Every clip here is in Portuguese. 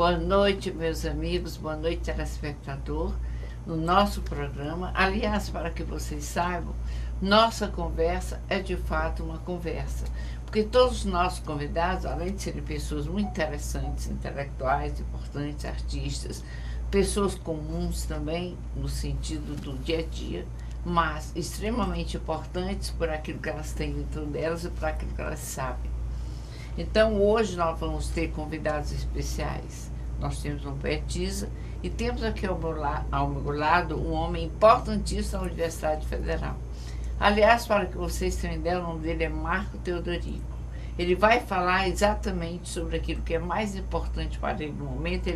Boa noite, meus amigos, boa noite, telespectador, no nosso programa. Aliás, para que vocês saibam, nossa conversa é de fato uma conversa, porque todos os nossos convidados, além de serem pessoas muito interessantes, intelectuais, importantes, artistas, pessoas comuns também, no sentido do dia a dia, mas extremamente importantes por aquilo que elas têm dentro delas e por aquilo que elas sabem. Então, hoje nós vamos ter convidados especiais. Nós temos um poetisa e temos aqui ao meu lado um homem importantíssimo da Universidade Federal. Aliás, para que vocês tenham ideia, o nome dele é Marco Teodorico. Ele vai falar exatamente sobre aquilo que é mais importante para ele no momento.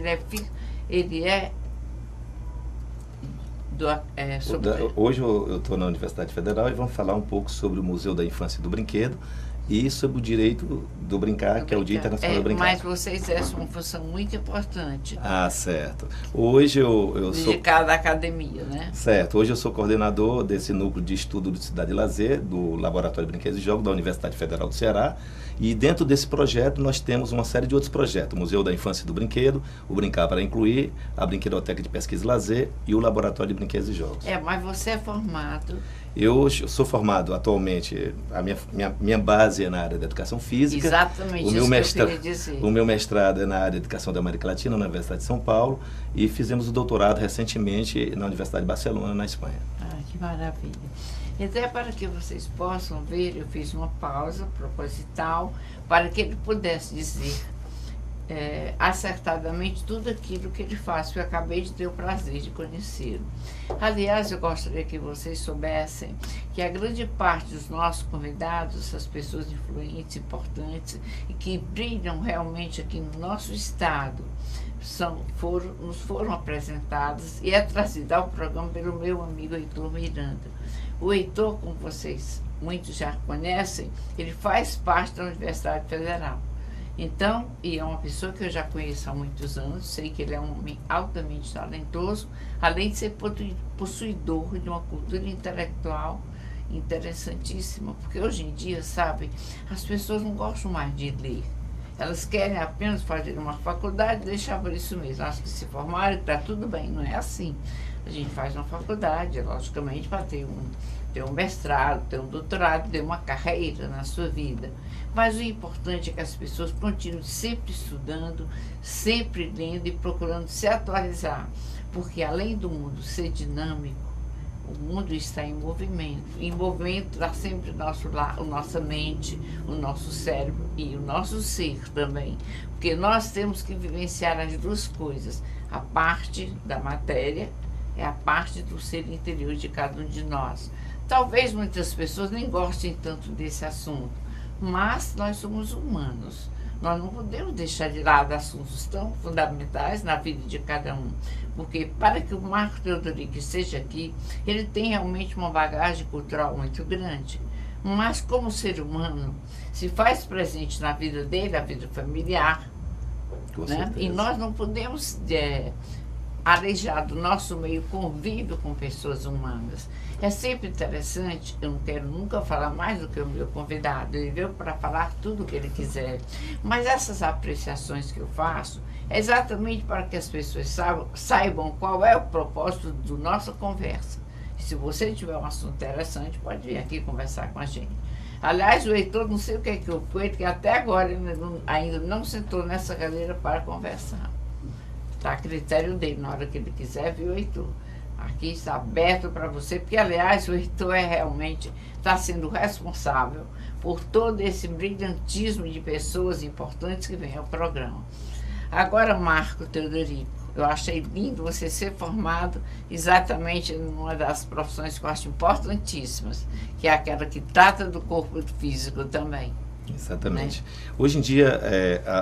Hoje eu estou na Universidade Federal e vamos falar um pouco sobre o Museu da Infância e do Brinquedo e sobre o direito do brincar, que é o Dia Internacional do Brincar. Mas vocês exercem uma função muito importante. Ah, certo. Hoje eu sou... Dedicado à academia, né? Certo. Hoje eu sou coordenador desse núcleo de estudo de cidade e lazer, do Laboratório de Brinquedos e Jogos da Universidade Federal do Ceará. E dentro desse projeto nós temos uma série de outros projetos. O Museu da Infância e do Brinquedo, o Brincar para Incluir, a Brinquedoteca de Pesquisa e Lazer e o Laboratório de Brinquedos e Jogos. Mas você é formado... Eu sou formado atualmente, a minha base é na área da educação física. Exatamente, isso que eu queria dizer. O meu mestrado é na área de educação da América Latina, na Universidade de São Paulo, e fizemos o doutorado recentemente na Universidade de Barcelona, na Espanha. Ah, que maravilha. Então, para que vocês possam ver, eu fiz uma pausa proposital para que ele pudesse dizer acertadamente tudo aquilo que ele faz, que eu acabei de ter o prazer de conhecê-lo. Aliás, eu gostaria que vocês soubessem que a grande parte dos nossos convidados, essas pessoas influentes, importantes e que brilham realmente aqui no nosso estado, nos foram apresentadas e é trazida ao programa pelo meu amigo Heitor Miranda. O Heitor, como vocês muitos já conhecem, ele faz parte da Universidade Federal. Então, e é uma pessoa que eu já conheço há muitos anos, sei que ele é um homem altamente talentoso, além de ser possuidor de uma cultura intelectual interessantíssima, porque hoje em dia, sabe, as pessoas não gostam mais de ler. Elas querem apenas fazer uma faculdade e deixar por isso mesmo. Acho que se formarem, está tudo bem, não é assim. A gente faz uma faculdade, logicamente, para ter um mestrado, ter um doutorado, ter uma carreira na sua vida. Mas o importante é que as pessoas continuem sempre estudando, sempre lendo e procurando se atualizar. Porque além do mundo ser dinâmico, o mundo está em movimento. Em movimento está sempre a nossa mente, o nosso cérebro e o nosso ser também. Porque nós temos que vivenciar as duas coisas. A parte da matéria é a parte do ser interior de cada um de nós. Talvez muitas pessoas nem gostem tanto desse assunto, mas nós somos humanos. Nós não podemos deixar de lado assuntos tão fundamentais na vida de cada um, porque para que o Marco Teodorico esteja aqui, ele tem realmente uma bagagem cultural muito grande, mas como ser humano, se faz presente na vida dele, a vida familiar, né? E nós não podemos alejar do nosso meio convívio com pessoas humanas. É sempre interessante, eu não quero nunca falar mais do que o meu convidado, ele veio para falar tudo o que ele quiser, mas essas apreciações que eu faço é exatamente para que as pessoas saibam qual é o propósito da nossa conversa. E se você tiver um assunto interessante, pode vir aqui conversar com a gente. Aliás, o Heitor, não sei o que é que eu fui, que até agora ainda não sentou nessa cadeira para conversar. Está a critério dele, na hora que ele quiser, viu, Heitor? Aqui está aberto para você, porque, aliás, o Heitor realmente está sendo responsável por todo esse brilhantismo de pessoas importantes que vem ao programa. Agora, Marco Teodorico, eu achei lindo você ser formado exatamente numa das profissões que eu acho importantíssimas, que é aquela que trata do corpo físico também. Exatamente. Né? Hoje em dia,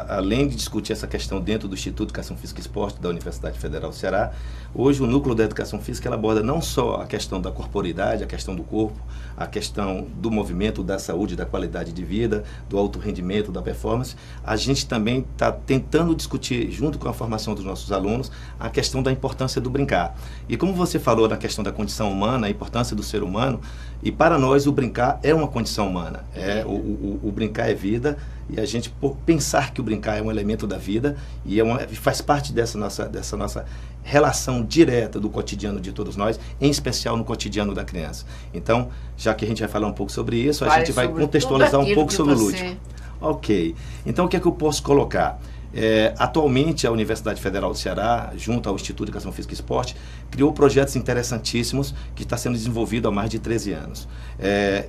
além de discutir essa questão dentro do Instituto de Educação Física e Esporte da Universidade Federal do Ceará, hoje o núcleo da educação física ela aborda não só a questão da corporeidade, a questão do corpo, a questão do movimento, da saúde, da qualidade de vida, do alto rendimento, da performance. A gente também está tentando discutir, junto com a formação dos nossos alunos, a questão da importância do brincar. E como você falou na questão da condição humana, a importância do ser humano, e para nós o brincar é uma condição humana. O brincar brincar é vida, e a gente, por pensar que o brincar é um elemento da vida, e faz parte dessa nossa relação direta do cotidiano de todos nós, em especial no cotidiano da criança. Então, já que a gente vai falar um pouco sobre isso, a gente vai contextualizar um pouco sobre o lúdico. Ok. Então, o que é que eu posso colocar? Atualmente, a Universidade Federal do Ceará, junto ao Instituto de Educação Física e Esporte, criou projetos interessantíssimos que está sendo desenvolvido há mais de 13 anos.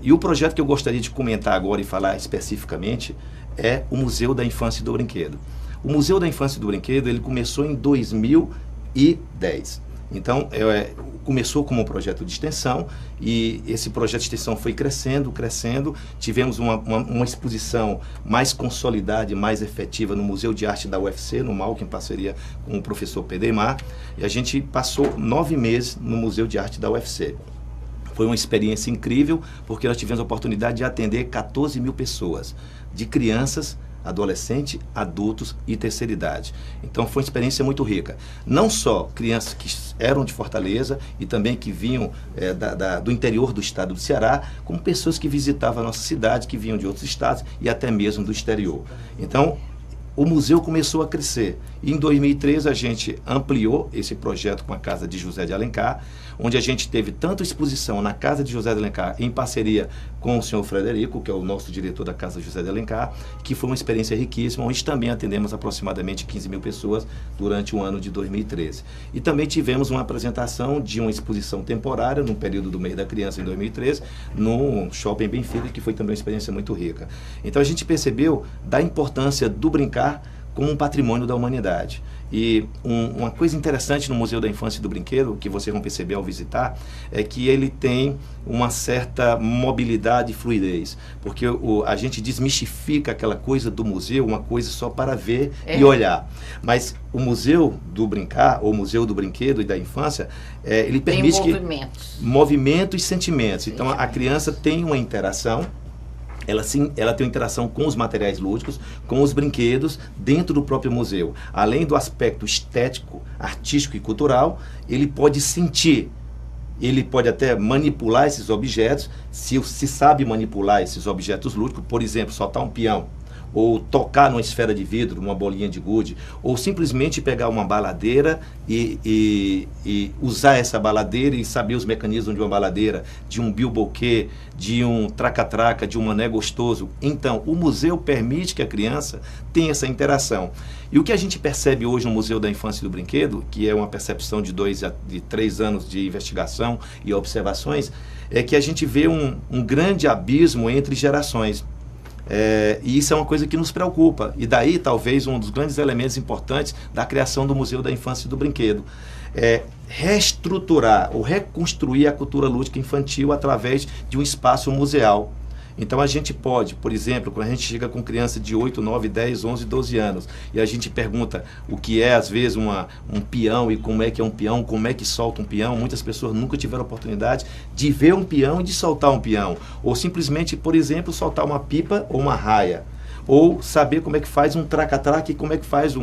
E o projeto que eu gostaria de comentar agora e falar especificamente é o Museu da Infância e do Brinquedo. O Museu da Infância e do Brinquedo, ele começou em 2010. Então, começou como um projeto de extensão, e esse projeto de extensão foi crescendo. Tivemos uma exposição mais consolidada e mais efetiva no Museu de Arte da UFC, no MAUC, em parceria com o professor Pedemar, e a gente passou 9 meses no Museu de Arte da UFC. Foi uma experiência incrível, porque nós tivemos a oportunidade de atender 14 mil pessoas, de crianças, adolescente, adultos e terceira idade. Então foi uma experiência muito rica. Não só crianças que eram de Fortaleza e também que vinham do interior do estado do Ceará, como pessoas que visitavam a nossa cidade, que vinham de outros estados e até mesmo do exterior. Então, o museu começou a crescer. E em 2013 a gente ampliou esse projeto com a Casa de José de Alencar, onde a gente teve tanto exposição na Casa de José de Alencar, em parceria com o senhor Frederico, que é o nosso diretor da Casa José de Alencar, que foi uma experiência riquíssima, onde também atendemos aproximadamente 15 mil pessoas durante o ano de 2013. E também tivemos uma apresentação de uma exposição temporária, no período do mês da criança, em 2013, no Shopping Benfica, que foi também uma experiência muito rica. Então a gente percebeu da importância do brincar como um patrimônio da humanidade. E uma coisa interessante no Museu da Infância e do Brinquedo, que vocês vão perceber ao visitar, é que ele tem uma certa mobilidade e fluidez, porque a gente desmistifica aquela coisa do museu, uma coisa só para ver e olhar. Mas o Museu do Brincar, ou Museu do Brinquedo e da Infância, ele permite movimento e sentimentos. Então a criança tem uma interação. Ela tem uma interação com os materiais lúdicos, com os brinquedos dentro do próprio museu. Além do aspecto estético, artístico e cultural, ele pode sentir, ele pode até manipular esses objetos, se sabe manipular esses objetos lúdicos, por exemplo, soltar um peão, ou tocar numa esfera de vidro, numa bolinha de gude, ou simplesmente pegar uma baladeira e usar essa baladeira e saber os mecanismos de uma baladeira, de um bilboquê, de um traca-traca, de um mané gostoso. Então, o museu permite que a criança tenha essa interação. E o que a gente percebe hoje no Museu da Infância e do Brinquedo, que é uma percepção de 2 a 3 anos de investigação e observações, é que a gente vê um grande abismo entre gerações. E isso é uma coisa que nos preocupa, e daí talvez um dos grandes elementos importantes da criação do Museu da Infância e do Brinquedo é reestruturar ou reconstruir a cultura lúdica infantil através de um espaço museal. Então a gente pode, por exemplo, quando a gente chega com criança de 8, 9, 10, 11, 12 anos e a gente pergunta o que é às vezes um peão e como é que é um peão, como é que solta um peão, muitas pessoas nunca tiveram oportunidade de ver um peão e de soltar um peão, ou simplesmente, por exemplo, soltar uma pipa ou uma raia, ou saber como é que faz um traca-traca e como é que faz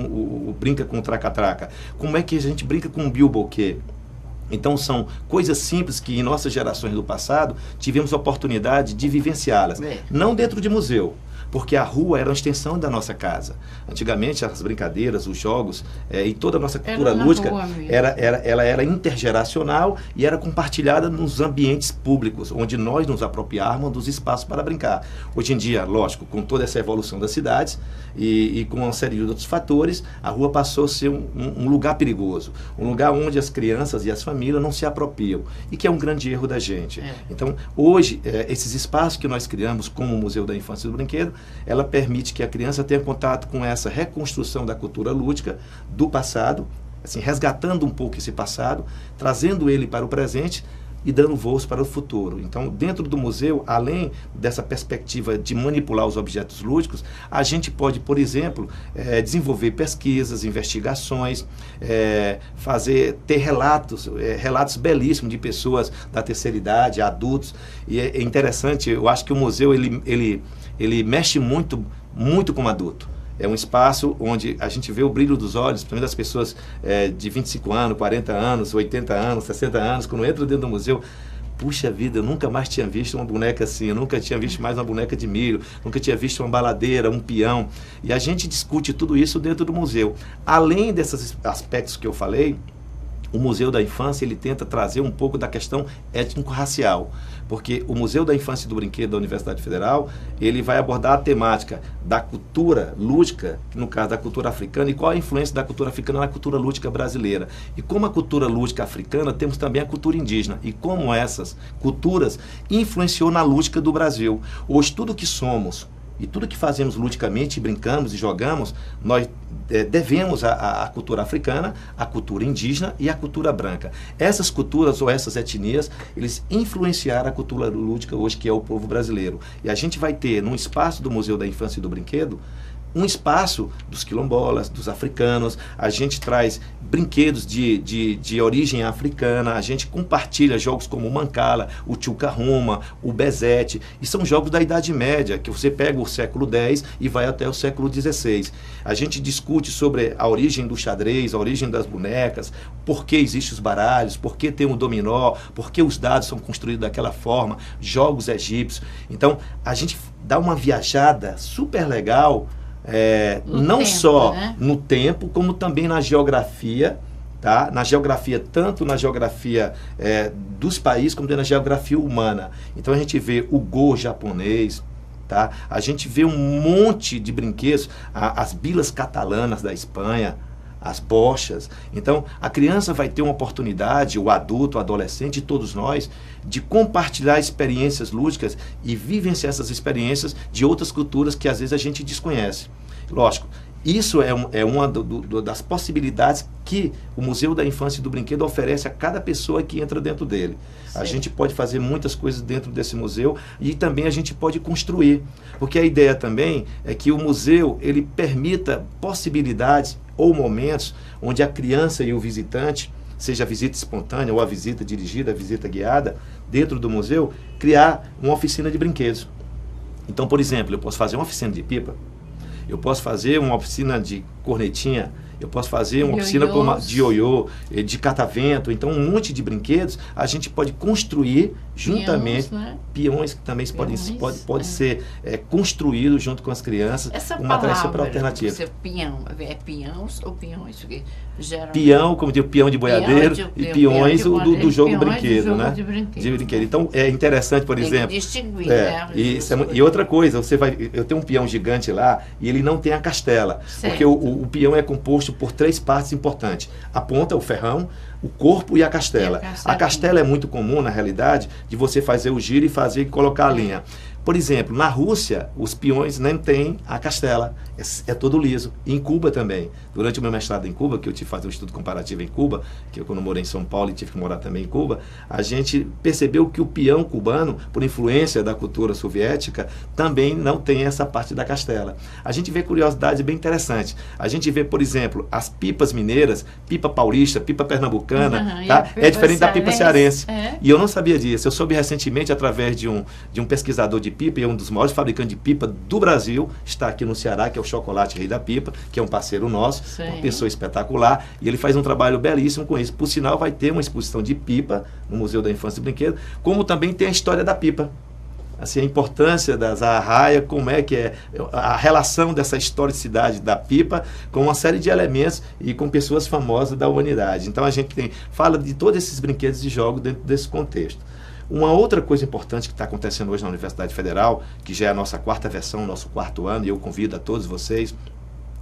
brinca com um traca-traca, como é que a gente brinca com um bilboquê. Então são coisas simples que em nossas gerações do passado tivemos a oportunidade de vivenciá-las. Não dentro de museu, porque a rua era uma extensão da nossa casa. Antigamente as brincadeiras, os jogos e toda a nossa cultura lúdica ela era intergeracional e era compartilhada nos ambientes públicos, onde nós nos apropriáramos dos espaços para brincar. Hoje em dia, lógico, com toda essa evolução das cidades e com uma série de outros fatores, a rua passou a ser um lugar perigoso, um lugar onde as crianças e as famílias não se apropriam, e que é um grande erro da gente. Então, hoje, esses espaços que nós criamos, como o Museu da Infância e do Brinquedo, ela permite que a criança tenha contato com essa reconstrução da cultura lúdica do passado, assim, resgatando um pouco esse passado, trazendo ele para o presente e dando voos para o futuro. Então, dentro do museu, além dessa perspectiva de manipular os objetos lúdicos, a gente pode, por exemplo, desenvolver pesquisas, investigações, ter relatos belíssimos de pessoas da terceira idade, adultos. E é interessante, eu acho que o museu ele mexe muito com o adulto. É um espaço onde a gente vê o brilho dos olhos, principalmente das pessoas de 25 anos, 40 anos, 80 anos, 60 anos, quando entra dentro do museu, puxa vida, eu nunca mais tinha visto uma boneca assim, eu nunca tinha visto mais uma boneca de milho, nunca tinha visto uma baladeira, um peão. E a gente discute tudo isso dentro do museu. Além desses aspectos que eu falei, o Museu da Infância, ele tenta trazer um pouco da questão étnico-racial, porque o Museu da Infância e do Brinquedo da Universidade Federal, ele vai abordar a temática da cultura lúdica, no caso da cultura africana, e qual a influência da cultura africana na cultura lúdica brasileira. E como a cultura lúdica africana, temos também a cultura indígena, e como essas culturas influenciou na lúdica do Brasil. Hoje, tudo que somos e tudo que fazemos ludicamente, brincamos e jogamos, nós devemos à cultura africana, à cultura indígena e à cultura branca. Essas culturas ou essas etnias, eles influenciaram a cultura lúdica hoje, que é o povo brasileiro. E a gente vai ter, num espaço do Museu da Infância e do Brinquedo, um espaço dos quilombolas, dos africanos, a gente traz brinquedos de origem africana, a gente compartilha jogos como o Mancala, o Tchuca-Ruma, o Bezete, e são jogos da Idade Média, que você pega o século X e vai até o século XVI. A gente discute sobre a origem do xadrez, a origem das bonecas, por que existem os baralhos, por que tem o dominó, por que os dados são construídos daquela forma, jogos egípcios. Então, a gente dá uma viajada super legal, não tempo, só no tempo, como também na geografia, tá? Na geografia, tanto na geografia dos países, como na geografia humana. Então a gente vê o Go japonês, tá? A gente vê um monte de brinquedos, as bilas catalanas da Espanha, as bochas. Então a criança vai ter uma oportunidade, o adulto, o adolescente, todos nós, de compartilhar experiências lúdicas e vivenciar essas experiências de outras culturas que às vezes a gente desconhece. Lógico, isso é uma das possibilidades que o Museu da Infância e do Brinquedo oferece a cada pessoa que entra dentro dele. Sim. A gente pode fazer muitas coisas dentro desse museu e também a gente pode construir, porque a ideia também é que o museu ele permita possibilidades ou momentos onde a criança e o visitante, seja a visita espontânea ou a visita dirigida, a visita guiada, dentro do museu, criar uma oficina de brinquedos. Então, por exemplo, eu posso fazer uma oficina de pipa, eu posso fazer uma oficina de cornetinha, eu posso fazer uma oficina de ioiô, de catavento. Então, um monte de brinquedos a gente pode construir juntamente. Peões que também pode ser construído junto com as crianças. Essa uma palavra, super alternativa. Você, peão, é peões ou peões? Porque geralmente... Peão, como diz, peão de boiadeiro, e peões do jogo brinquedo, né? De brinquedo. Então, é interessante, por exemplo... distinguir, né? E outra coisa, eu tenho um peão gigante lá e ele não tem a castela. Certo. Porque o peão é composto por 3 partes importantes. A ponta, o ferrão, o corpo e a castela. A castela é muito comum, na realidade, de você fazer o giro e colocar a linha. Por exemplo, na Rússia, os peões nem têm a castela, é todo liso. E em Cuba também. Durante o meu mestrado em Cuba, que eu tive que fazer um estudo comparativo em Cuba, que eu quando morei em São Paulo e tive que morar também em Cuba, a gente percebeu que o peão cubano, por influência da cultura soviética, também não tem essa parte da castela. A gente vê curiosidades bem interessantes. A gente vê, por exemplo, as pipas mineiras, pipa paulista, pipa pernambucana, tá? É diferente da pipa cearense. E eu não sabia disso. Eu soube recentemente, através de um pesquisador de pipa, e um dos maiores fabricantes de pipa do Brasil, está aqui no Ceará, que é o Chocolate Rei da Pipa, que é um parceiro nosso, sim, uma pessoa espetacular, e ele faz um trabalho belíssimo com isso. Por sinal, vai ter uma exposição de pipa no Museu da Infância e Brinquedo, como também tem a história da pipa. Assim, a importância das arraias, como é que é a relação dessa historicidade da pipa com uma série de elementos e com pessoas famosas da humanidade. Então a gente fala de todos esses brinquedos de jogos dentro desse contexto. Uma outra coisa importante que está acontecendo hoje na Universidade Federal, que já é a nossa 4ª versão, nosso 4º ano, e eu convido a todos vocês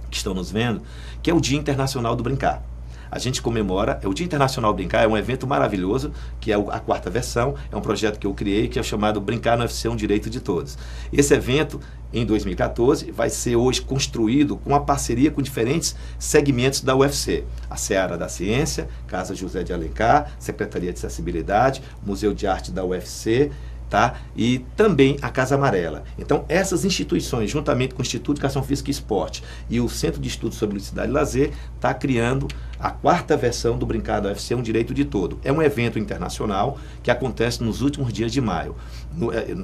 que estão nos vendo, que é o Dia Internacional do Brincar. A gente comemora, o Dia Internacional do Brincar é um evento maravilhoso, que é a 4ª versão, é um projeto que eu criei, que é chamado Brincar no UFC, um Direito de Todos. Esse evento, em 2014, vai ser hoje construído com uma parceria com diferentes segmentos da UFC. A Seara da Ciência, Casa José de Alencar, Secretaria de Acessibilidade, Museu de Arte da UFC, tá? E também a Casa Amarela. Então, essas instituições, juntamente com o Instituto de Educação Física e Esporte e o Centro de Estudos sobre Ludicidade e Lazer, está criando a 4ª versão do Brincar da UFC, um Direito de Todo. É um evento internacional que acontece nos últimos dias de maio.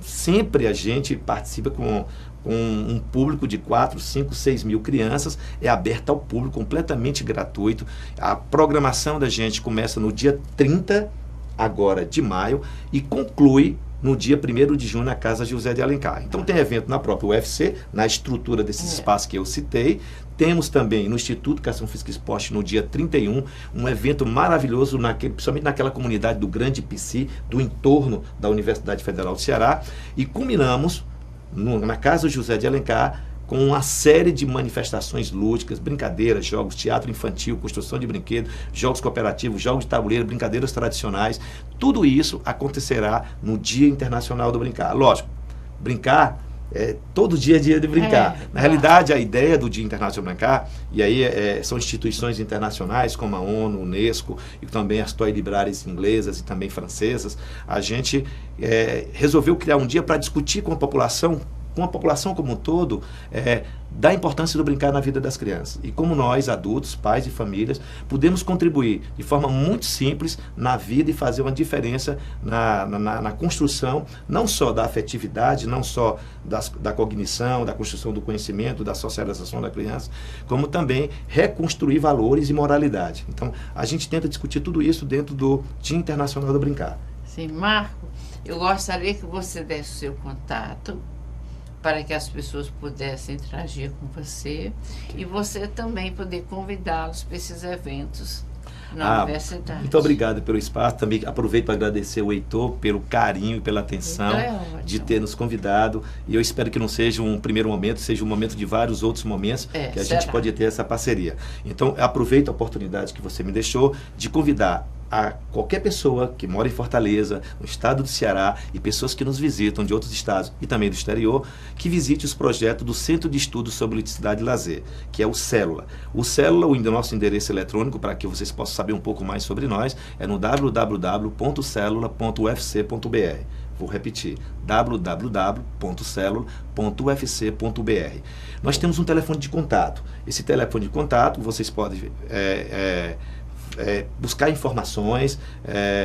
Sempre a gente participa com um público de 4, 5, 6 mil crianças, é aberto ao público, completamente gratuito. A programação da gente começa no dia 30 agora de maio e conclui no dia 1º de junho na Casa José de Alencar. Então tem evento na própria UFC, na estrutura desses espaços que eu citei. Temos também no Instituto Educação Física e Esporte, no dia 31, um evento maravilhoso, principalmente naquela comunidade do Grande PC, do entorno da Universidade Federal do Ceará. E culminamos na Casa José de Alencar com uma série de manifestações lúdicas, brincadeiras, jogos, teatro infantil, construção de brinquedos, jogos cooperativos, jogos de tabuleiro, brincadeiras tradicionais. Tudo isso acontecerá no Dia Internacional do Brincar. Lógico, brincar, todo dia é dia de brincar. Na realidade, a ideia do Dia Internacional do Brincar, e aí são instituições internacionais como a ONU, Unesco, e também as Toy Libraries inglesas e também francesas, a gente resolveu criar um dia para discutir com a população como um todo, da importância do brincar na vida das crianças. E como nós, adultos, pais e famílias, podemos contribuir de forma muito simples na vida e fazer uma diferença na construção, não só da afetividade, não só da cognição, da construção do conhecimento, da socialização da criança, como também reconstruir valores e moralidade. Então, a gente tenta discutir tudo isso dentro do Dia Internacional do Brincar. Sim, Marco, eu gostaria que você desse o seu contato para que as pessoas pudessem interagir com você e você também poder convidá-los para esses eventos na universidade. Muito obrigado pelo espaço. Também aproveito para agradecer o Heitor pelo carinho e pela atenção de ter nos convidado. E eu espero que não seja um primeiro momento, seja um momento de vários outros momentos que a gente pode ter essa parceria. Então, aproveito a oportunidade que você me deixou de convidar a qualquer pessoa que mora em Fortaleza, no estado do Ceará, e pessoas que nos visitam de outros estados e também do exterior, que visite os projetos do Centro de Estudos sobre Ludicidade e Lazer, que é o Célula. O Célula, o nosso endereço eletrônico, para que vocês possam saber um pouco mais sobre nós, é no www.celula.ufc.br. Vou repetir, www.celula.ufc.br. Nós temos um telefone de contato. Esse telefone de contato, vocês podem buscar informações,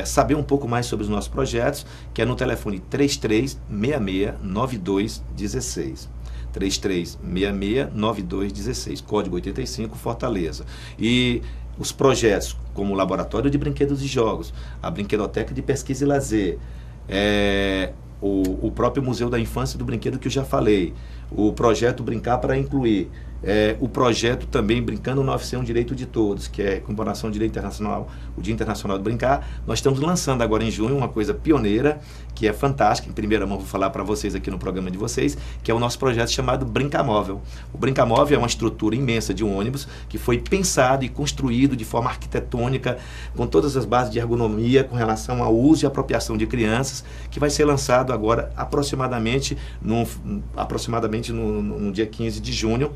saber um pouco mais sobre os nossos projetos, que é no telefone 3366-9216. 3366-9216, código 85, Fortaleza. E os projetos como o Laboratório de Brinquedos e Jogos, a Brinquedoteca de Pesquisa e Lazer, o próprio Museu da Infância e do Brinquedo que eu já falei, o projeto Brincar para Incluir, o projeto também Brincando na UFC, um Direito de Todos, que é comemoração do Direito Internacional, o Dia Internacional do Brincar. Nós estamos lançando agora em junho uma coisa pioneira, que é fantástica, em primeira mão vou falar para vocês aqui no programa de vocês, que é o nosso projeto chamado Brincamóvel. O Brincamóvel é uma estrutura imensa de um ônibus que foi pensado e construído de forma arquitetônica, com todas as bases de ergonomia com relação ao uso e apropriação de crianças, que vai ser lançado agora aproximadamente no dia 15 de junho.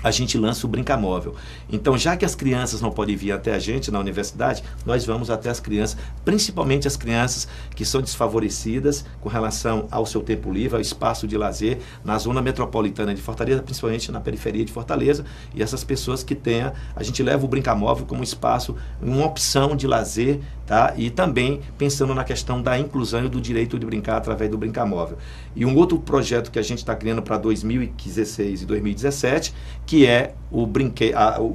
A gente lança o Brincamóvel. Então, já que as crianças não podem vir até a gente na universidade, nós vamos até as crianças, principalmente as crianças que são desfavorecidas com relação ao seu tempo livre, ao espaço de lazer na zona metropolitana de Fortaleza, principalmente na periferia de Fortaleza, e essas pessoas que tenham, a gente leva o Brincamóvel como espaço, uma opção de lazer, tá? E também pensando na questão da inclusão e do direito de brincar através do Brincamóvel. E um outro projeto que a gente está criando para 2016 e 2017, que é o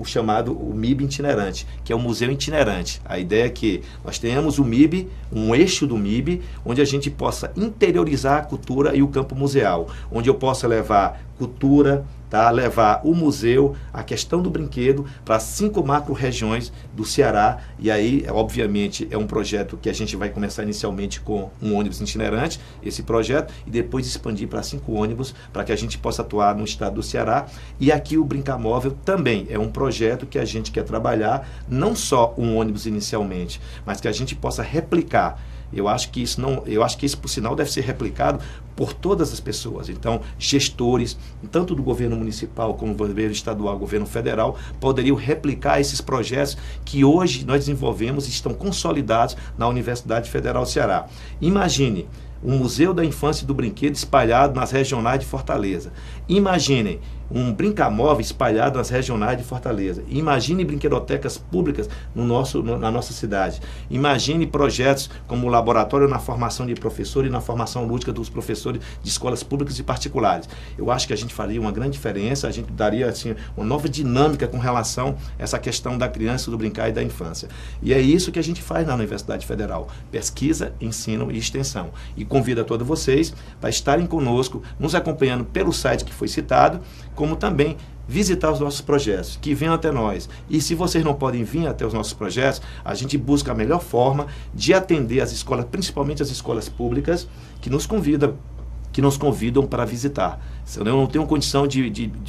chamado o MIB itinerante, que é o Museu Itinerante. A ideia é que nós tenhamos o MIB, um eixo do MIB, onde a gente possa interiorizar a cultura e o campo museal, onde eu possa levar cultura, levar o museu, a questão do brinquedo para 5 macro-regiões do Ceará. E aí, obviamente, é um projeto que a gente vai começar inicialmente com um ônibus itinerante, esse projeto, e depois expandir para 5 ônibus, para que a gente possa atuar no estado do Ceará. E aqui o Brincamóvel também é um projeto que a gente quer trabalhar, não só um ônibus inicialmente, mas que a gente possa replicar. Eu acho que esse, por sinal, deve ser replicado por todas as pessoas. Então, gestores, tanto do governo municipal como do governo estadual, governo federal, poderiam replicar esses projetos que hoje nós desenvolvemos e estão consolidados na Universidade Federal do Ceará. Imagine um Museu da Infância e do Brinquedo espalhado nas regionais de Fortaleza. Imaginem um brincamóvel espalhado nas regionais de Fortaleza. Imagine brinquedotecas públicas na nossa cidade. Imagine projetos como o laboratório na formação de professores e na formação lúdica dos professores de escolas públicas e particulares. Eu acho que a gente faria uma grande diferença, a gente daria assim, uma nova dinâmica com relação a essa questão da criança, do brincar e da infância. E é isso que a gente faz na Universidade Federal. Pesquisa, ensino e extensão. E convido a todos vocês para estarem conosco, nos acompanhando pelo site que foi citado, como também visitar os nossos projetos, que venham até nós. E se vocês não podem vir até os nossos projetos, a gente busca a melhor forma de atender as escolas, principalmente as escolas públicas, que nos convidam para visitar. Eu não tenho condição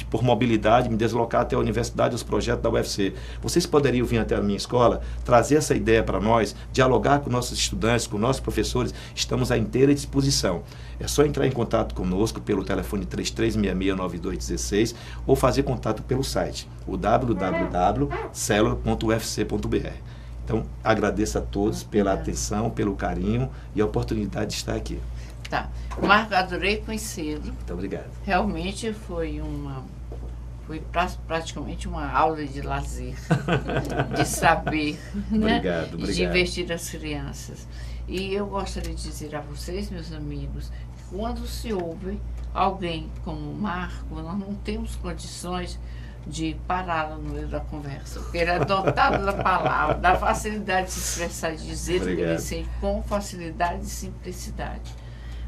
por mobilidade, me deslocar até a universidade, os projetos da UFC. Vocês poderiam vir até a minha escola, trazer essa ideia para nós, dialogar com nossos estudantes, com nossos professores. Estamos à inteira disposição. É só entrar em contato conosco pelo telefone 3366-9216 ou fazer contato pelo site, o www.celula.ufc.br. Então, agradeço a todos pela atenção, pelo carinho e a oportunidade de estar aqui. Tá. Marco, adorei conhecê-lo. Muito obrigado. Realmente foi praticamente uma aula de lazer, de saber, né? Obrigado. De divertir as crianças. E eu gostaria de dizer a vocês, meus amigos, que quando se ouve alguém como o Marco, nós não temos condições de pará-lo no meio da conversa, porque ele é dotado da palavra, da facilidade de se expressar, de dizer o que ele sente com facilidade e simplicidade.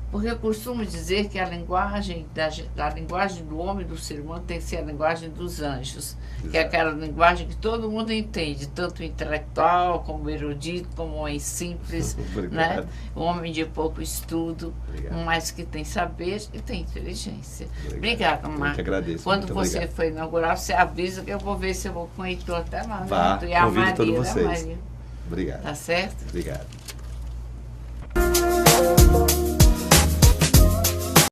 Porque eu costumo dizer que a linguagem do homem e do ser humano tem que ser a linguagem dos anjos. Exato. Que é aquela linguagem que todo mundo entende, tanto o intelectual, como o erudito, como o homem simples, né? O homem de pouco estudo, mas que tem saber e tem inteligência. Obrigada, Marco. Eu que agradeço. Quando você for inaugurar, você avisa que eu vou ver se eu vou com o Heitor até lá. Vá, e a convido Maria, todos vocês. Maria. Obrigado. Tá certo? Obrigado.